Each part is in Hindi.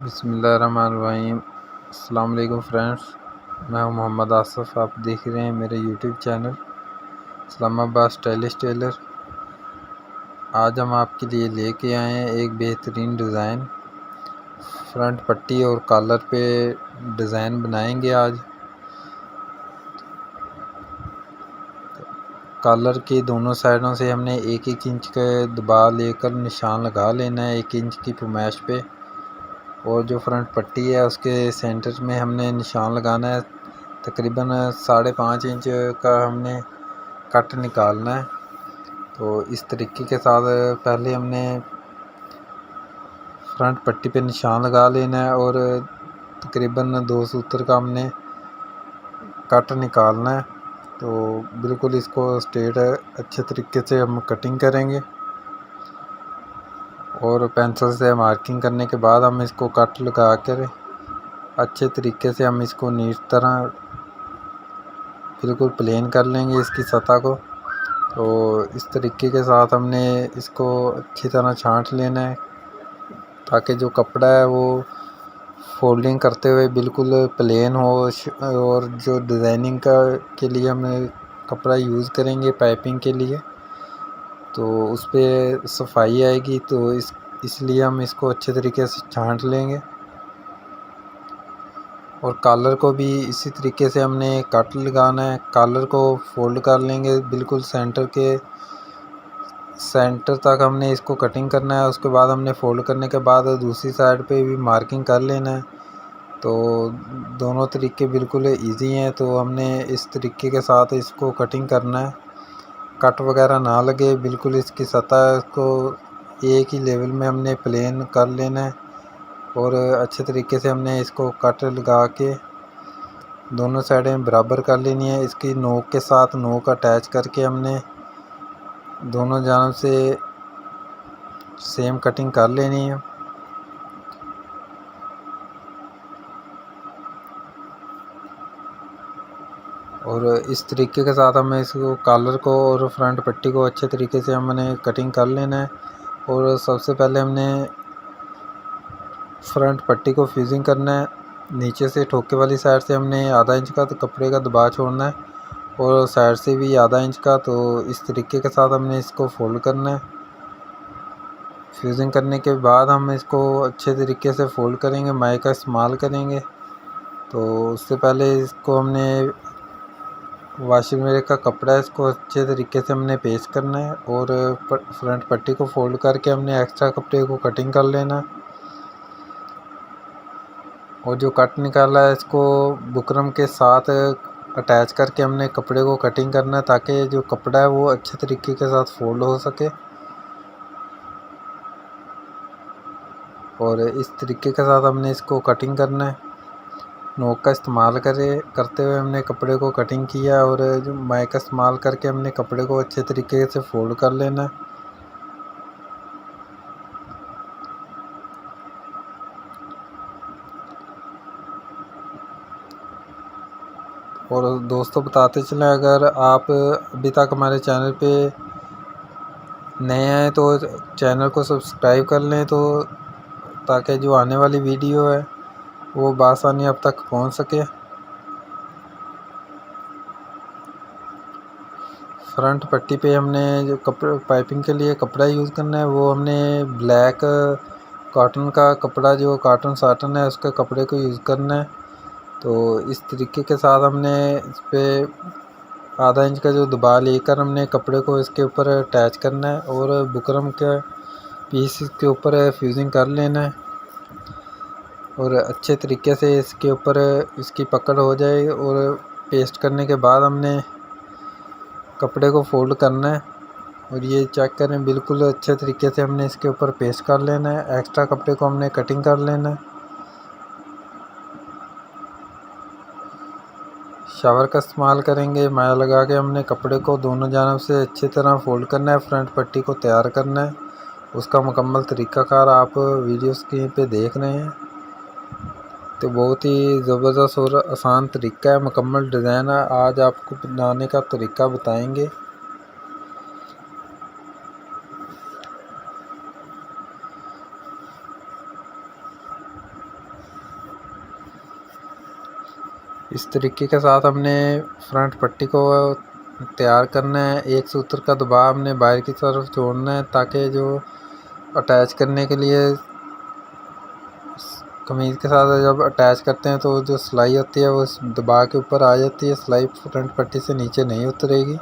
बिस्मिल्लाहिर्रहमानिर्रहीम। अस्सलाम वालेकुम फ्रेंड्स, मैं हूं मोहम्मद आसिफ। आप देख रहे हैं मेरे YouTube channel Islamabad stylish tailor. आज हम आपके लिए लेके आए हैं एक बेहतरीन डिज़ाइन। फ्रंट पट्टी और कॉलर पे डिज़ाइन बनाएंगे आज। कॉलर की दोनों साइडों से हमने 1-1 इंच का दबाव लेकर निशान लगा लेना है 1 इंच की फुर्माइश पे। और जो फ्रंट पट्टी है उसके सेंटर में हमने निशान लगाना है। तकरीबन 5.5 इंच का हमने कट निकालना है। तो इस तरीके के साथ पहले हमने फ्रंट पट्टी पे निशान लगा लेना है और तकरीबन 2 सूत्र का हमने कट निकालना है। तो बिल्कुल इसको स्ट्रेट अच्छे तरीके से हम कटिंग करेंगे और पेंसिल से मार्किंग करने के बाद हम इसको कट लगा कर अच्छे तरीके से हम इसको नीट तरह बिल्कुल प्लेन कर लेंगे इसकी सतह को। तो इस तरीके के साथ हमने इसको अच्छी तरह छांट लेना है ताकि जो कपड़ा है वो फोल्डिंग करते हुए बिल्कुल प्लेन हो। और जो डिज़ाइनिंग का के लिए हम कपड़ा यूज़ करेंगे पाइपिंग के लिए, तो उस पर सफाई आएगी। तो इसलिए हम इसको अच्छे तरीके से छांट लेंगे। और कॉलर को भी इसी तरीके से हमने कट लगाना है। कॉलर को फोल्ड कर लेंगे बिल्कुल सेंटर तक हमने इसको कटिंग करना है। उसके बाद हमने फोल्ड करने के बाद दूसरी साइड पे भी मार्किंग कर लेना है। तो दोनों तरीके बिल्कुल इजी हैं। तो हमने इस तरीके के साथ इसको कटिंग करना है, कट वगैरह ना लगे, बिल्कुल इसकी सतह को एक ही लेवल में हमने प्लेन कर लेना है। और अच्छे तरीके से हमने इसको कट लगा के दोनों साइडें बराबर कर लेनी है। इसकी नोक के साथ नोक अटैच करके हमने दोनों जानब से सेम कटिंग कर लेनी है। और इस तरीके के साथ हमें इसको कॉलर को और फ्रंट पट्टी को अच्छे तरीके से हमने कटिंग कर लेना है। और सबसे पहले हमने फ्रंट पट्टी को फ्यूजिंग करना है। नीचे से ठोके वाली साइड से हमने आधा इंच का तो कपड़े का दबाव छोड़ना है और साइड से भी आधा इंच का। तो इस तरीके के साथ हमने इसको फोल्ड करना है। फ्यूजिंग करने के बाद हम इसको अच्छे तरीके से फोल्ड करेंगे, माई का इस्तेमाल करेंगे। तो उससे पहले इसको हमने वाशिंग मशीन का कपड़ा है, इसको अच्छे तरीके से हमने पेस्ट करना है और फ्रंट पट्टी को फोल्ड करके हमने एक्स्ट्रा कपड़े को कटिंग कर लेना है। और जो कट निकाला है इसको बुकरम के साथ अटैच करके हमने कपड़े को कटिंग करना है ताकि जो कपड़ा है वो अच्छे तरीके के साथ फोल्ड हो सके। और इस तरीके के साथ हमने इसको कटिंग करना है। नोक का इस्तेमाल करते हुए हमने कपड़े को कटिंग किया और जो माई का इस्तेमाल करके हमने कपड़े को अच्छे तरीके से फोल्ड कर लेना है। और दोस्तों बताते चलें, अगर आप अभी तक हमारे चैनल पे नए हैं तो चैनल को सब्सक्राइब कर लें, तो ताकि जो आने वाली वीडियो है वो बआसानी अब तक पहुंच सके। फ्रंट पट्टी पे हमने जो कपड़े पाइपिंग के लिए कपड़ा यूज़ करना है वो हमने ब्लैक कॉटन का कपड़ा, जो कॉटन साटन है उसके कपड़े को यूज़ करना है। तो इस तरीके के साथ हमने इस पर आधा इंच का जो दबाव लेकर हमने कपड़े को इसके ऊपर अटैच करना है और बुकरम के पीस के ऊपर फ्यूजिंग कर लेना है। और अच्छे तरीके से इसके ऊपर इसकी पकड़ हो जाए और पेस्ट करने के बाद हमने कपड़े को फोल्ड करना है। और ये चेक करें, बिल्कुल अच्छे तरीके से हमने इसके ऊपर पेस्ट कर लेना है। एक्स्ट्रा कपड़े को हमने कटिंग कर लेना है। शावर का इस्तेमाल करेंगे, माया लगा के हमने कपड़े को दोनों जानब से अच्छी तरह फोल्ड करना है, फ्रंट पट्टी को तैयार करना है। उसका मुकम्मल तरीक़ाकार आप वीडियो स्क्रीन पे देख रहे हैं। तो बहुत ही ज़बरदस्त और आसान तरीका है, मुकम्मल डिज़ाइन आज आपको बनाने का तरीका बताएंगे। इस तरीके के साथ हमने फ्रंट पट्टी को तैयार करना है। एक सूत्र का दबाव हमने बाहर की तरफ छोड़ना है ताकि जो अटैच करने के लिए कमीज़ के साथ जब अटैच करते हैं तो जो सिलाई होती है वो दबा के ऊपर आ जाती है, सिलाई फ्रंट पट्टी से नीचे नहीं उतरेगी।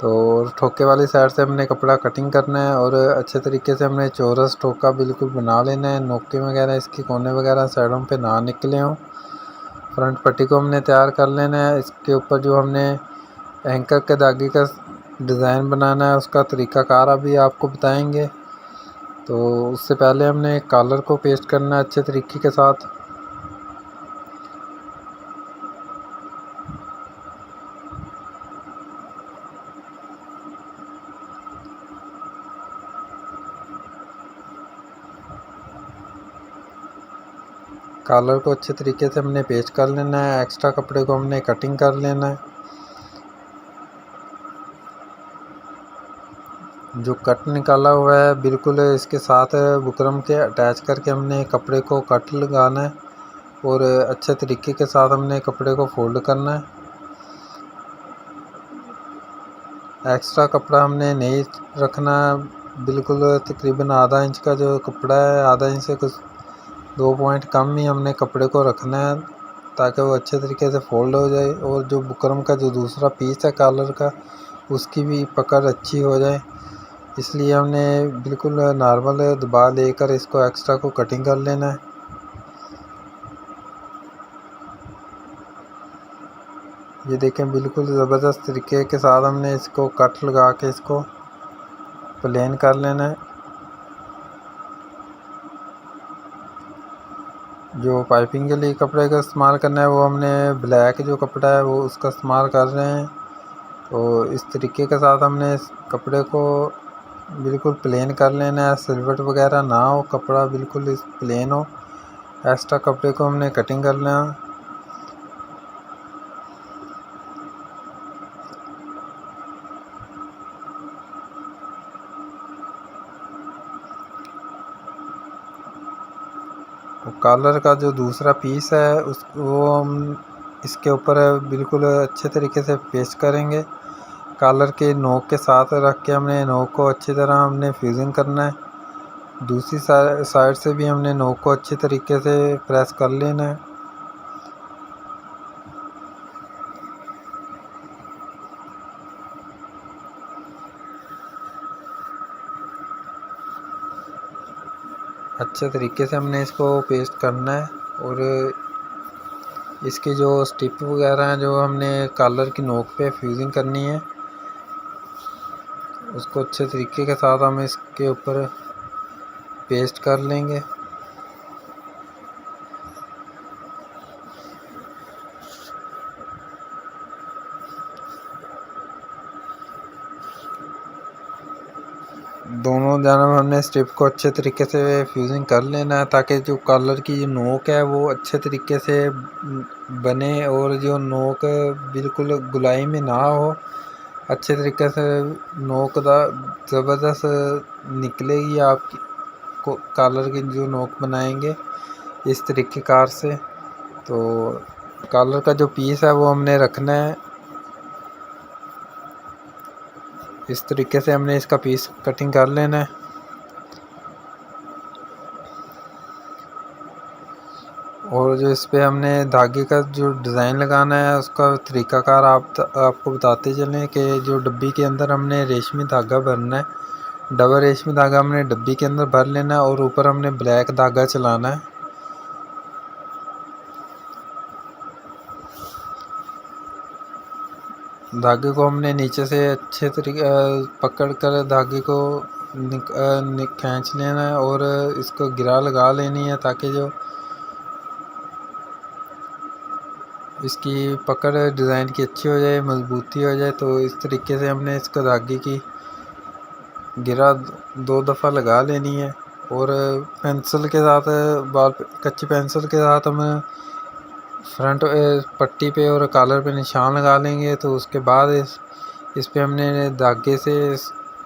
तो ठोके वाली साइड से हमने कपड़ा कटिंग करना है और अच्छे तरीके से हमने चौरस ठोका बिल्कुल बना लेना है, नोके वगैरह इसके कोने वगैरह साइडों पे ना निकले हों। फ्रंट पट्टी को हमने तैयार कर लेना है। इसके ऊपर जो हमने एंकर के धागे का डिज़ाइन बनाना है उसका तरीक़ाकार अभी आपको बताएंगे। तो उससे पहले हमने कॉलर को पेस्ट करना है अच्छे तरीके के साथ। कॉलर को अच्छे तरीके से हमने पेस्ट कर लेना है। एक्स्ट्रा कपड़े को हमने कटिंग कर लेना है। जो कट निकाला हुआ है बिल्कुल इसके साथ बुकरम के अटैच करके हमने कपड़े को कट लगाना है और अच्छे तरीके के साथ हमने कपड़े को फोल्ड करना है। एक्स्ट्रा कपड़ा हमने नहीं रखना, बिल्कुल तकरीबन आधा इंच का जो कपड़ा है, आधा इंच से कुछ 2 पॉइंट कम ही हमने कपड़े को रखना है ताकि वो अच्छे तरीके से फोल्ड हो जाए और जो बुकरम का जो दूसरा पीस है कॉलर का उसकी भी पकड़ अच्छी हो जाए। इसलिए हमने बिल्कुल नॉर्मल दबा लेकर इसको एक्स्ट्रा को कटिंग कर लेना है। ये देखें बिल्कुल ज़बरदस्त तरीके के साथ हमने इसको कट लगा के इसको प्लेन कर लेना है। जो पाइपिंग के लिए कपड़े का इस्तेमाल करना है वो हमने ब्लैक जो कपड़ा है वो उसका इस्तेमाल कर रहे हैं। तो इस तरीके के साथ हमने इस कपड़े को बिल्कुल प्लेन कर लेना है, सिलवट वगैरह ना हो, कपड़ा बिल्कुल इस प्लेन हो। एक्स्ट्रा कपड़े को हमने कटिंग कर लेना। कॉलर का जो दूसरा पीस है वो हम इसके ऊपर बिल्कुल अच्छे तरीके से पेस्ट करेंगे। कॉलर के नोक के साथ रख के हमने नोक को अच्छी तरह हमने फ्यूजिंग करना है। दूसरी साइड से भी हमने नोक को अच्छे तरीके से प्रेस कर लेना है। अच्छे तरीके से हमने इसको पेस्ट करना है और इसकी जो स्टिप वगैरह हैं जो हमने कॉलर की नोक पे फ्यूजिंग करनी है उसको अच्छे तरीके के साथ हम इसके ऊपर पेस्ट कर लेंगे। दोनों जानब हमने स्ट्रिप को अच्छे तरीके से फ्यूजिंग कर लेना है ताकि जो कॉलर की जो नोक है वो अच्छे तरीके से बने और जो नोक बिल्कुल गुलाई में ना हो, अच्छे तरीके से नोक ज़बरदस्त निकलेगी आपकी कॉलर की जो नोक बनाएंगे इस तरीके कार से। तो कॉलर का जो पीस है वो हमने रखना है इस तरीके से, हमने इसका पीस कटिंग कर लेना है। और जो इस पे हमने धागे का जो डिज़ाइन लगाना है उसका तरीक़ाकार आपको बताते चलें कि जो डब्बी के अंदर हमने रेशमी धागा भरना है। डबल रेशमी धागा हमने डब्बी के अंदर भर लेना है और ऊपर हमने ब्लैक धागा चलाना है। धागे को हमने नीचे से अच्छे तरीके पकड़ कर धागे को खींच लेना है और इसको गिरा लगा लेनी है ताकि जो इसकी पकड़ डिज़ाइन की अच्छी हो जाए, मजबूती हो जाए। तो इस तरीके से हमने इसको धागे की गिरा 2 दफ़ा लगा लेनी है और पेंसिल के साथ कच्ची पेंसिल के साथ हम फ्रंट पट्टी पे और कॉलर पे निशान लगा लेंगे। तो उसके बाद इस पे हमने धागे से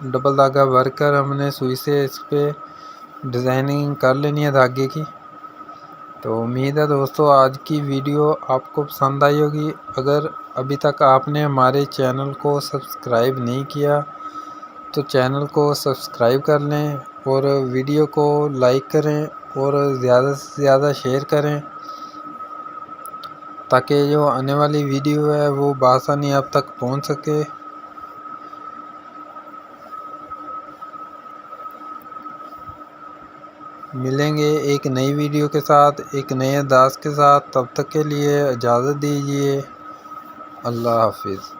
डबल धागा भर कर हमने सुई से इस पे डिज़ाइनिंग कर लेनी है धागे की। तो उम्मीद है दोस्तों आज की वीडियो आपको पसंद आई होगी। अगर अभी तक आपने हमारे चैनल को सब्सक्राइब नहीं किया तो चैनल को सब्सक्राइब कर लें और वीडियो को लाइक करें और ज़्यादा से ज़्यादा शेयर करें, ताकि जो आने वाली वीडियो है वो बआसानी आप तक पहुंच सके। मिलेंगे एक नई वीडियो के साथ, एक नए अंदाज के साथ। तब तक के लिए इजाज़त दीजिए। अल्लाह हाफिज़।